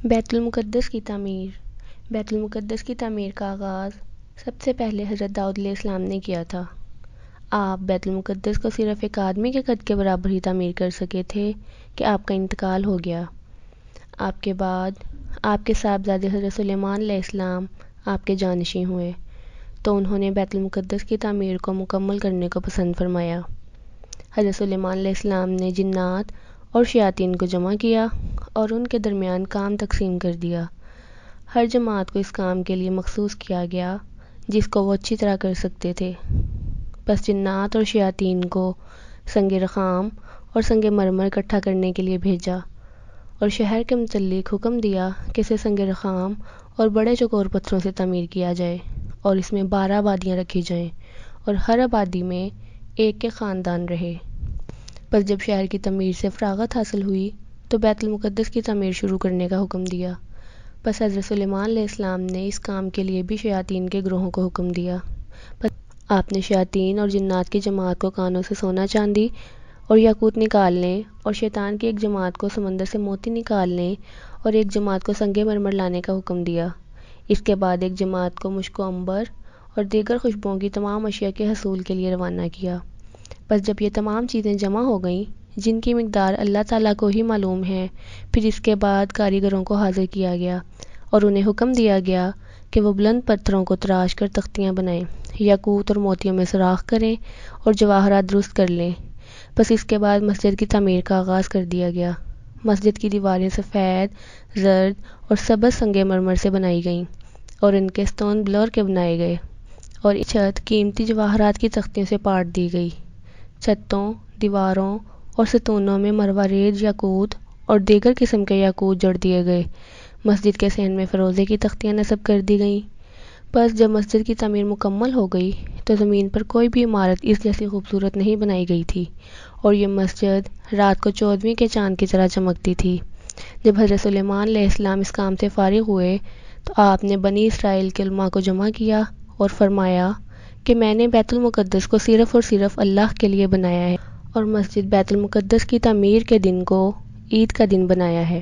بیت المقدس کی تعمیر۔ بیت المقدس کی تعمیر کا آغاز سب سے پہلے حضرت داؤد علیہ السلام نے کیا تھا۔ آپ بیت المقدس کو صرف ایک آدمی کے قد کے برابر ہی تعمیر کر سکے تھے کہ آپ کا انتقال ہو گیا۔ آپ کے بعد آپ کے صاحبزادے حضرت سلیمان علیہ السلام آپ کے جانشین ہوئے، تو انہوں نے بیت المقدس کی تعمیر کو مکمل کرنے کو پسند فرمایا۔ حضرت سلیمان علیہ السلام نے جنات اور شیاطین کو جمع کیا اور ان کے درمیان کام تقسیم کر دیا۔ ہر جماعت کو اس کام کے لیے مخصوص کیا گیا جس کو وہ اچھی طرح کر سکتے تھے۔ پس جنات اور شیاطین کو سنگ رخام اور سنگ مرمر اکٹھا کرنے کے لیے بھیجا اور شہر کے متعلق حکم دیا کہ اسے سنگ رخام اور بڑے چوکور پتھروں سے تعمیر کیا جائے اور اس میں 12 آبادیاں رکھی جائیں اور ہر آبادی میں ایک خاندان رہے۔ پس جب شہر کی تعمیر سے فراغت حاصل ہوئی تو بیت المقدس کی تعمیر شروع کرنے کا حکم دیا۔ پس حضرت سلیمان علیہ السلام نے اس کام کے لیے بھی شیاطین کے گروہوں کو حکم دیا۔ پس آپ نے شیاطین اور جنات کی جماعت کو کانوں سے سونا چاندی اور یاقوت نکالنے اور شیطان کی ایک جماعت کو سمندر سے موتی نکالنے اور ایک جماعت کو سنگ مرمر لانے کا حکم دیا۔ اس کے بعد ایک جماعت کو مشک و عنبر اور دیگر خوشبوؤں کی تمام اشیاء کے حصول کے لیے روانہ کیا۔ پس جب یہ تمام چیزیں جمع ہو گئیں جن کی مقدار اللہ تعالیٰ کو ہی معلوم ہے، پھر اس کے بعد کاریگروں کو حاضر کیا گیا اور انہیں حکم دیا گیا کہ وہ بلند پتھروں کو تراش کر تختیاں بنائیں، یاقوت اور موتیوں میں سوراخ کریں اور جواہرات درست کر لیں۔ پس اس کے بعد مسجد کی تعمیر کا آغاز کر دیا گیا۔ مسجد کی دیواریں سفید، زرد اور سبز سنگ مرمر سے بنائی گئیں اور ان کے سٹون بلور کے بنائے گئے اور چھت قیمتی جواہرات کی تختیوں سے پاٹ دی گئی۔ چھتوں، دیواروں اور ستونوں میں مروارید یاقوت اور دیگر قسم کے یاقوت جڑ دیے گئے۔ مسجد کے صحن میں فروزے کی تختیاں نصب کر دی گئیں۔ پس جب مسجد کی تعمیر مکمل ہو گئی تو زمین پر کوئی بھی عمارت اس جیسی خوبصورت نہیں بنائی گئی تھی اور یہ مسجد رات کو 14ویں کے چاند کی طرح چمکتی تھی۔ جب حضرت سلیمان علیہ السلام اس کام سے فارغ ہوئے تو آپ نے بنی اسرائیل کے علماء کو جمع کیا اور فرمایا کہ میں نے بیت المقدس کو صرف اور صرف اللہ کے لیے بنایا ہے اور مسجد بیت المقدس کی تعمیر کے دن کو عید کا دن بنایا ہے۔